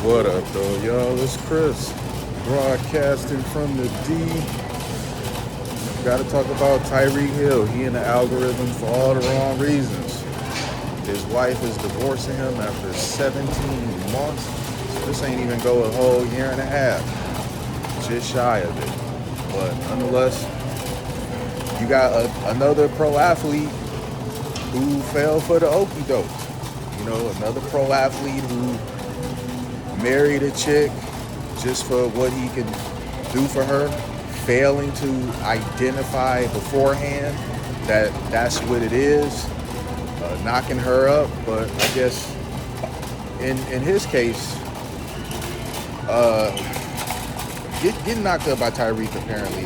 What up, though, y'all? It's Chris, broadcasting from the D. Got to talk about Tyreek Hill. He in the algorithm for all the wrong reasons. His wife is divorcing him after 17 months. So this ain't even go a whole year and a half. Just shy of it. But nonetheless, you got another pro athlete who fell for the okie doke. You know, another pro athlete who married a chick just for what he can do for her, failing to identify beforehand that that's what it is, knocking her up. But I guess in his case, getting knocked up by Tyreek apparently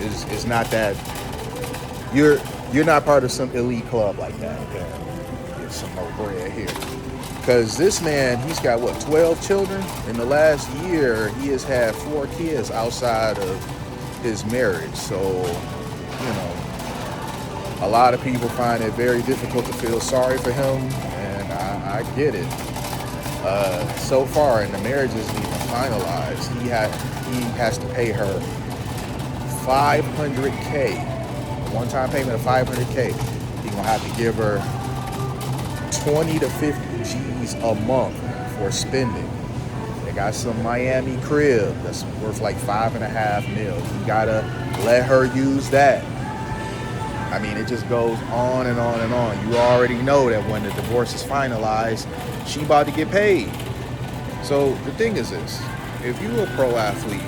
is not that. You're not part of some elite club like that. Okay? Get some more bread here. Because this man, he's got, 12 children? In the last year, he has had 4 kids outside of his marriage. So, you know, a lot of people find it very difficult to feel sorry for him, and I get it. So far, and the marriage isn't even finalized, he has to pay her $500K, one-time payment of $500K. He's gonna have to give her 20 to 50 G's a month for spending. They got some Miami crib that's worth like $5.5 million. You gotta let her use that. I mean, it just goes on and on and on. You already know that when the divorce is finalized, she about to get paid. So the thing is this: if you a pro athlete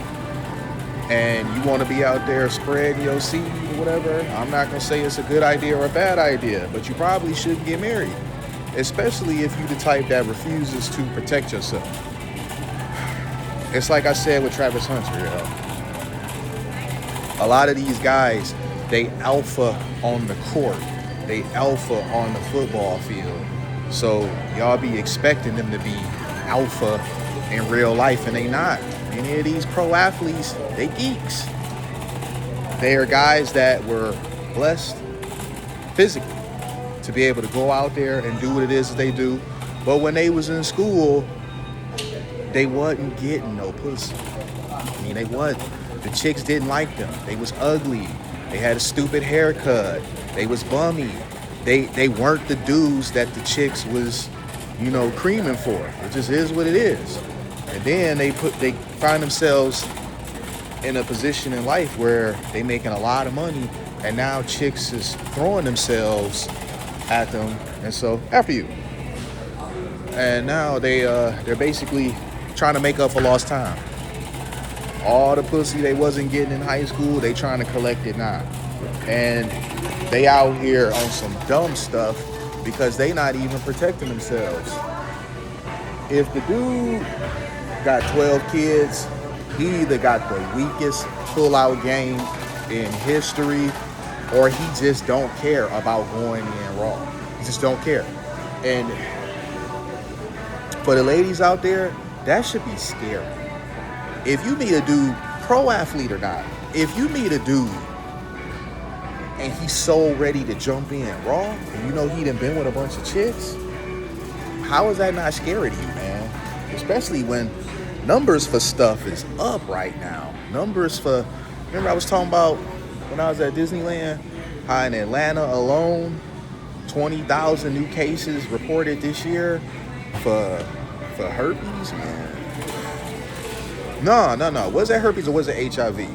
and you want to be out there spreading your seed or whatever, I'm not gonna say it's a good idea or a bad idea, but you probably shouldn't get married. Especially if you're the type that refuses to protect yourself. It's like I said with Travis Hunter, a lot of these guys, they alpha on the court. They alpha on the football field. So y'all be expecting them to be alpha in real life, and they not. Any of these pro athletes, they geeks. They are guys that were blessed physically to be able to go out there and do what it is that they do. But when they was in school, they wasn't getting no pussy. I mean, they wasn't. The chicks didn't like them. They was ugly. They had a stupid haircut. They was bummy. They weren't the dudes that the chicks was, creaming for. It just is what it is. And then they find themselves in a position in life where they making a lot of money, and now chicks is throwing themselves at them, and so after you. And now they're basically trying to make up for lost time. All the pussy they wasn't getting in high school, they trying to collect it now. And they out here on some dumb stuff because they not even protecting themselves. If the dude got 12 kids, he either got the weakest pull-out game in history, or he just don't care about going in raw. He just don't care. And for the ladies out there, that should be scary. If you meet a dude, pro athlete or not, if you meet a dude and he's so ready to jump in raw, and you know he done been with a bunch of chicks, how is that not scary to you, man? Especially when numbers for stuff is up right now. Remember I was talking about when I was at Disneyland, how in Atlanta alone, 20,000 new cases reported this year for herpes, man. No. Was it herpes or was it HIV? It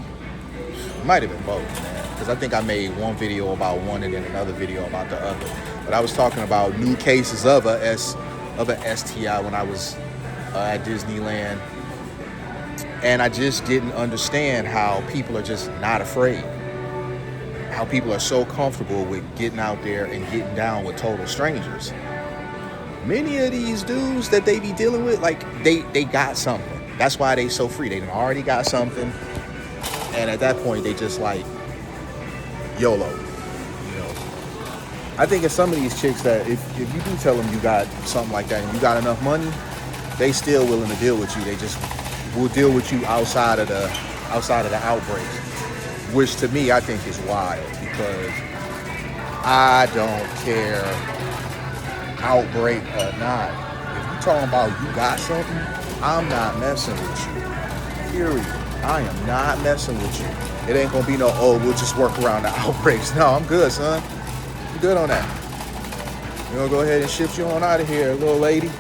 might have been both, man. Because I think I made one video about one and then another video about the other. But I was talking about new cases of a STI when I was at Disneyland. And I just didn't understand how people are just not afraid. How people are so comfortable with getting out there and getting down with total strangers. Many of these dudes that they be dealing with, like, they got something. That's why they so free. They done already got something. And at that point, they just like, YOLO. I think it's some of these chicks that if you do tell them you got something like that and you got enough money, they still willing to deal with you. They just will deal with you outside of the outbreak, which to me I think is wild, because I don't care outbreak or not. If you talking about you got something, I'm not messing with you. Period. I am not messing with you. It ain't gonna be no, oh, we'll just work around the outbreaks. No, I'm good, son. I'm good on that. We're gonna go ahead and shift you on out of here, little lady.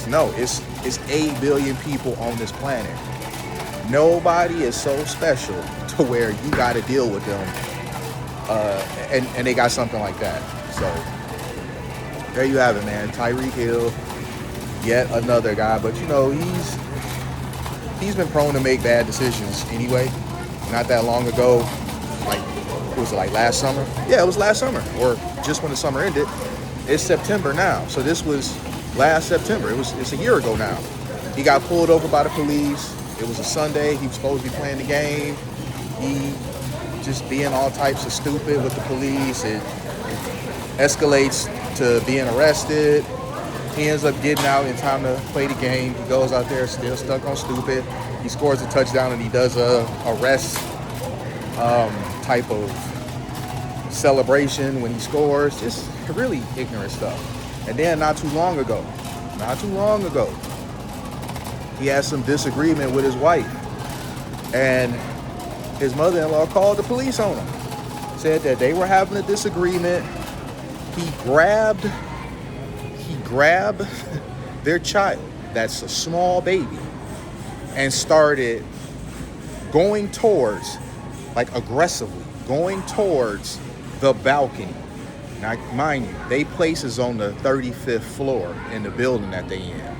No, it's 8 billion people on this planet. Nobody is so special to where you got to deal with them, and they got something like that. So there you have it, man. Tyreek Hill, yet another guy, but you know he's been prone to make bad decisions anyway. Not that long ago, like was it like last summer? Yeah, it was last summer, or just when the summer ended. It's September now, so this was last September. It's a year ago now. He got pulled over by the police. It was a Sunday. He was supposed to be playing the game. He just being all types of stupid with the police. It escalates to being arrested. He ends up getting out in time to play the game. He goes out there still stuck on stupid. He scores a touchdown and he does a arrest type of celebration when he scores. Just really ignorant stuff. And then not too long ago, he had some disagreement with his wife, and his mother-in-law called the police on him. Said that they were having a disagreement. He grabbed their child, that's a small baby, and started going towards, like aggressively, going towards the balcony. Now, mind you, they places on the 35th floor in the building that they in.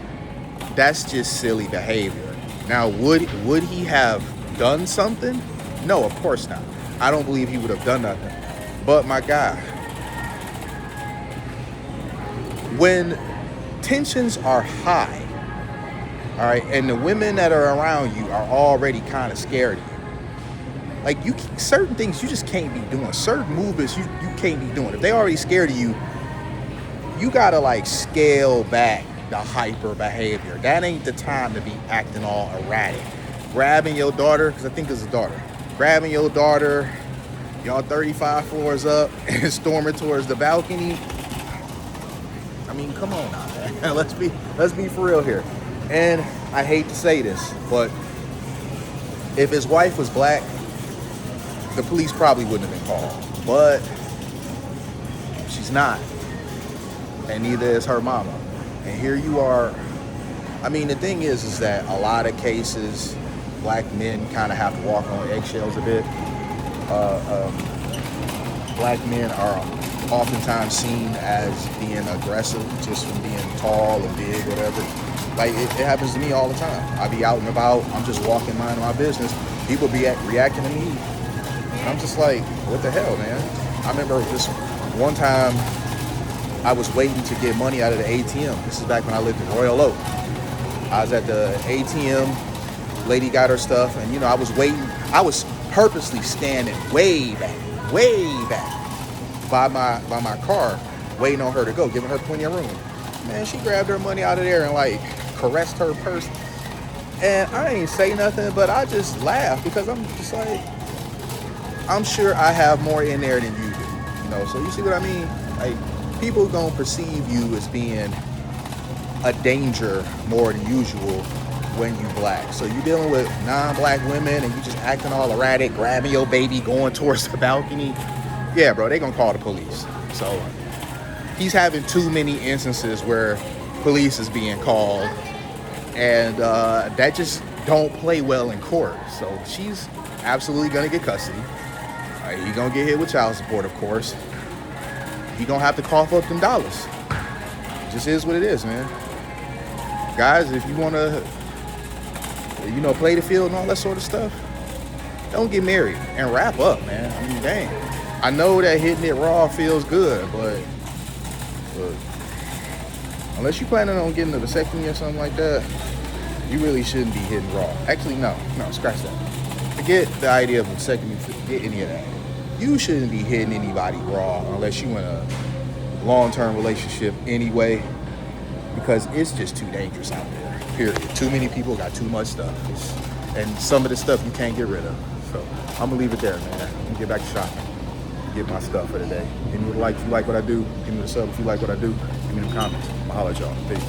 That's just silly behavior. Now, would he have done something? No, of course not. I don't believe he would have done nothing. But my guy, when tensions are high, all right, and the women that are around you are already kind of scared of you, like certain things you just can't be doing. Certain movements you can't be doing. If they already scared of you, you gotta like scale back the hyper behavior. That ain't the time to be acting all erratic. Grabbing your daughter, because I think it's a daughter. Grabbing your daughter, y'all 35 floors up, and storming towards the balcony. I mean, come on now, man. Let's be for real here. And I hate to say this, but if his wife was black, the police probably wouldn't have been called. But she's not. And neither is her mama. And here you are. I mean, the thing is that a lot of cases, black men kind of have to walk on eggshells a bit. Black men are oftentimes seen as being aggressive just from being tall and big, whatever. Like, it happens to me all the time. I be out and about. I'm just walking, minding my business. People be reacting to me. I'm just like, what the hell, man? I remember this one time, I was waiting to get money out of the ATM. This is back when I lived in Royal Oak. I was at the ATM. Lady got her stuff, and I was waiting. I was purposely standing way back by my car, waiting on her to go, giving her plenty of room. Man, she grabbed her money out of there and like caressed her purse. And I ain't say nothing, but I just laughed because I'm just like, I'm sure I have more in there than you do. So you see what I mean? Like, people gonna perceive you as being a danger more than usual when you black. So you dealing with non-black women and you just acting all erratic, grabbing your baby, going towards the balcony. Yeah, bro, they gonna call the police. So he's having too many instances where police is being called, and that just don't play well in court. So she's absolutely gonna get custody. He gonna get hit with child support, of course. He gonna have to cough up them dollars. It just is what it is, man. Guys, if you wanna, play the field and all that sort of stuff, don't get married and wrap up, man. I mean, dang. I know that hitting it raw feels good, but unless you're planning on getting a vasectomy or something like that, you really shouldn't be hitting raw. Actually, no, scratch that. Forget the idea of vasectomy, forget any of that. You shouldn't be hitting anybody raw unless you in a long-term relationship anyway, because it's just too dangerous out there, period. Too many people got too much stuff, and some of the stuff you can't get rid of. So I'm gonna leave it there, man. I'm gonna get back to shopping, get my stuff for the day. Give me a like if you like what I do. Give me a sub if you like what I do. Give me the comments. I'll holler at y'all. Peace.